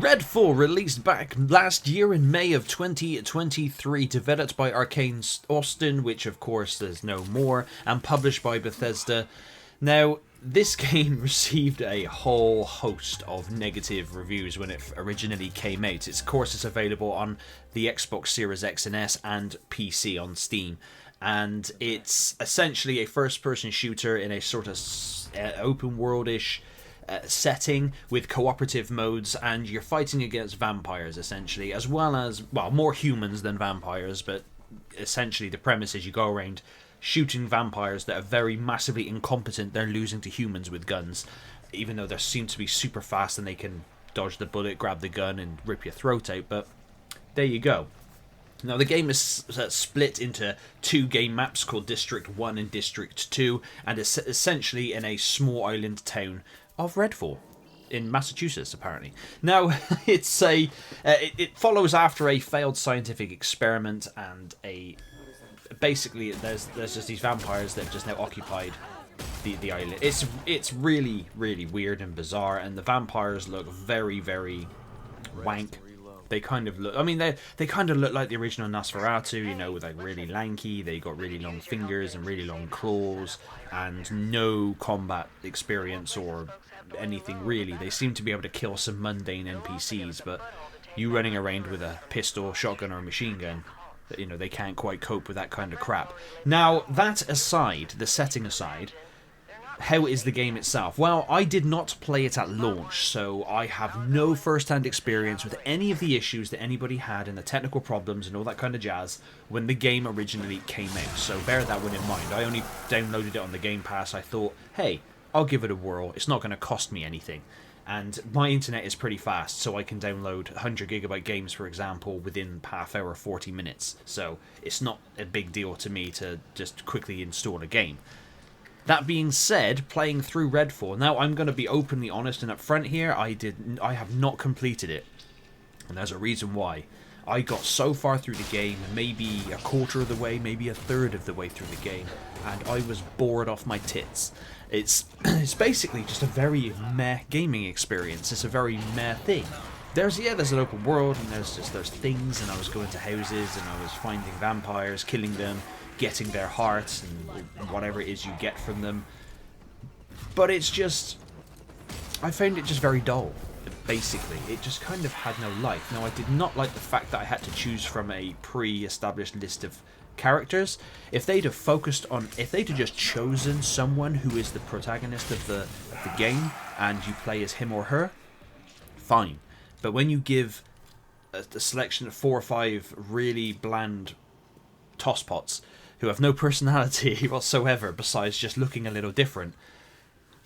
Redfall, released back last year in May of 2023, developed by Arcane Austin, which of course there's no more, and published by Bethesda. Now, this game received a whole host of negative reviews when it originally came out. Of course, it's available on the Xbox Series X and S and PC on Steam. And it's essentially a first-person shooter in a sort of open-world-ish setting with cooperative modes, and you're fighting against vampires essentially, as well as, well, more humans than vampires, but essentially the premise is you go around shooting vampires that are very massively incompetent. They're losing to humans with guns, even though they seem to be super fast and they can dodge the bullet, grab the gun and rip your throat out. But there you go. Now, the game is split into two game maps called District 1 and District 2, and it's essentially in a small island town of Redfall in Massachusetts, apparently. Now, it's it follows after a failed scientific experiment, and basically there's just these vampires that have just now occupied the island. It's really, really weird and bizarre, and the vampires look very, very wank. They kind of look, I mean, they kind of look like the original Nosferatu, you know, with like really lanky, they got really long fingers and really long claws, and no combat experience or anything really. They seem to be able to kill some mundane NPCs, but you running around with a pistol, shotgun, or a machine gun, you know, they can't quite cope with that kind of crap. Now, that aside, the setting aside, how is the game itself? Well, I did not play it at launch, so I have no first-hand experience with any of the issues that anybody had and the technical problems and all that kind of jazz when the game originally came out, so bear that one in mind. I only downloaded it on the Game Pass. I thought, hey, I'll give it a whirl. It's not going to cost me anything. And my internet is pretty fast, so I can download 100 gigabyte games, for example, within half hour, 40 minutes. So it's not a big deal to me to just quickly install a game. That being said, playing through Redfall, now I'm going to be openly honest and upfront here, I have not completed it. And there's a reason why. I got so far through the game, maybe a quarter of the way, maybe a third of the way through the game, and I was bored off my tits. It's basically just a very meh gaming experience. It's a very meh thing. There's an open world, and there's things, and I was going to houses, and I was finding vampires, killing them, getting their hearts, and whatever it is you get from them. But it's just, I found it just very dull. Basically, it just kind of had no life. Now, I did not like the fact that I had to choose from a pre-established list of characters. If they'd have just chosen someone who is the protagonist of the game, and you play as him or her, fine. But when you give a selection of 4 or 5 really bland tosspots who have no personality whatsoever besides just looking a little different,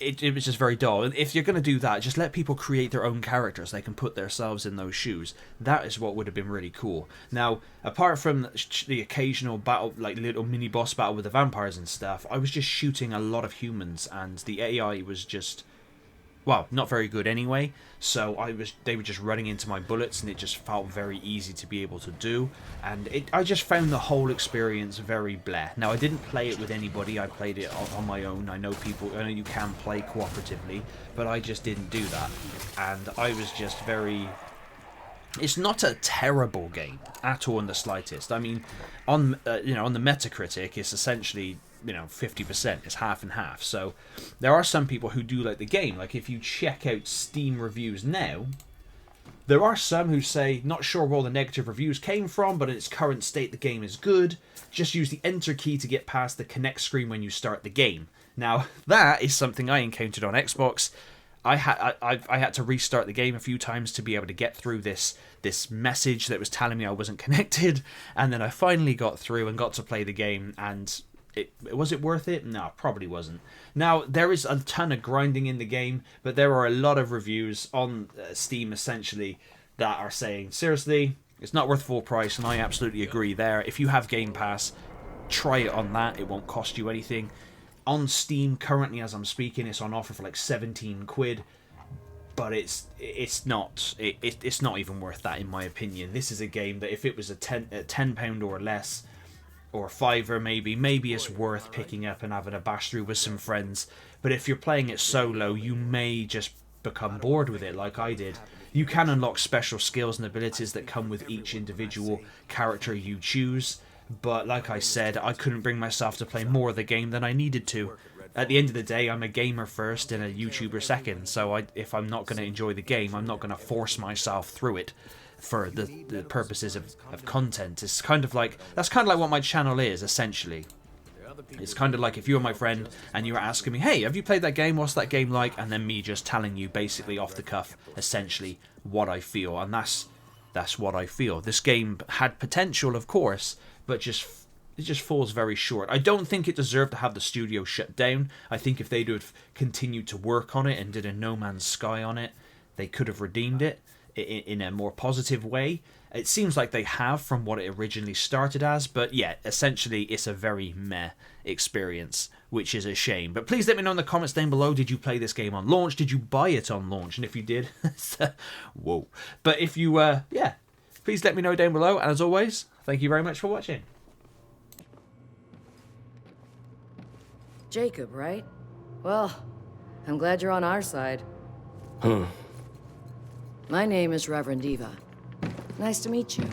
it was just very dull. And if you're going to do that, just let people create their own characters. They can put themselves in those shoes. That is what would have been really cool. Now, apart from the occasional battle, like little mini boss battle with the vampires and stuff, I was just shooting a lot of humans, and the AI was just, well, not very good anyway. So they were just running into my bullets, and it just felt very easy to be able to do. And I just found the whole experience very bleh. Now, I didn't play it with anybody. I played it on my own. I know you can play cooperatively, but I just didn't do that. And I was just very... It's not a terrible game at all in the slightest. I mean, on the Metacritic, it's essentially 50%. It's half and half. So there are some people who do like the game. Like if you check out Steam reviews now, there are some who say, not sure where all the negative reviews came from, but in its current state the game is good. Just use the enter key to get past the connect screen when you start the game. Now that is something I encountered on Xbox. I had to restart the game a few times to be able to get through this message that was telling me I wasn't connected, and then I finally got through and got to play the game. And was it worth it? No, probably wasn't. Now, there is a ton of grinding in the game, but there are a lot of reviews on Steam, essentially, that are saying, seriously, it's not worth full price, and I absolutely agree there. If you have Game Pass, try it on that. It won't cost you anything. On Steam, currently, as I'm speaking, it's on offer for like 17 quid, but it's not even worth that, in my opinion. This is a game that if it was a £10 or less, or a fiver maybe it's worth picking up and having a bash through with some friends. But if you're playing it solo, you may just become bored with it like I did. You can unlock special skills and abilities that come with each individual character you choose, but like I said, I couldn't bring myself to play more of the game than I needed to. At the end of the day, I'm a gamer first and a YouTuber second, so if I'm not going to enjoy the game, I'm not going to force myself through it for the purposes of content. It's kind of like, that's kind of like what my channel is, essentially. It's kind of like if you were my friend and you were asking me, hey, have you played that game? What's that game like? And then me just telling you basically off the cuff, essentially, what I feel. And that's what I feel. This game had potential, of course, but it just falls very short. I don't think it deserved to have the studio shut down. I think if they'd have continued to work on it and did a No Man's Sky on it, they could have redeemed it in a more positive way. It seems like they have from what it originally started as, but yeah, essentially it's a very meh experience, which is a shame. But please let me know in the comments down below, did you play this game on launch? Did you buy it on launch? And if you did, whoa. But if you, yeah, please let me know down below. And as always, thank you very much for watching. Jacob, right? Well, I'm glad you're on our side. Huh. My name is Reverend Eva. Nice to meet you.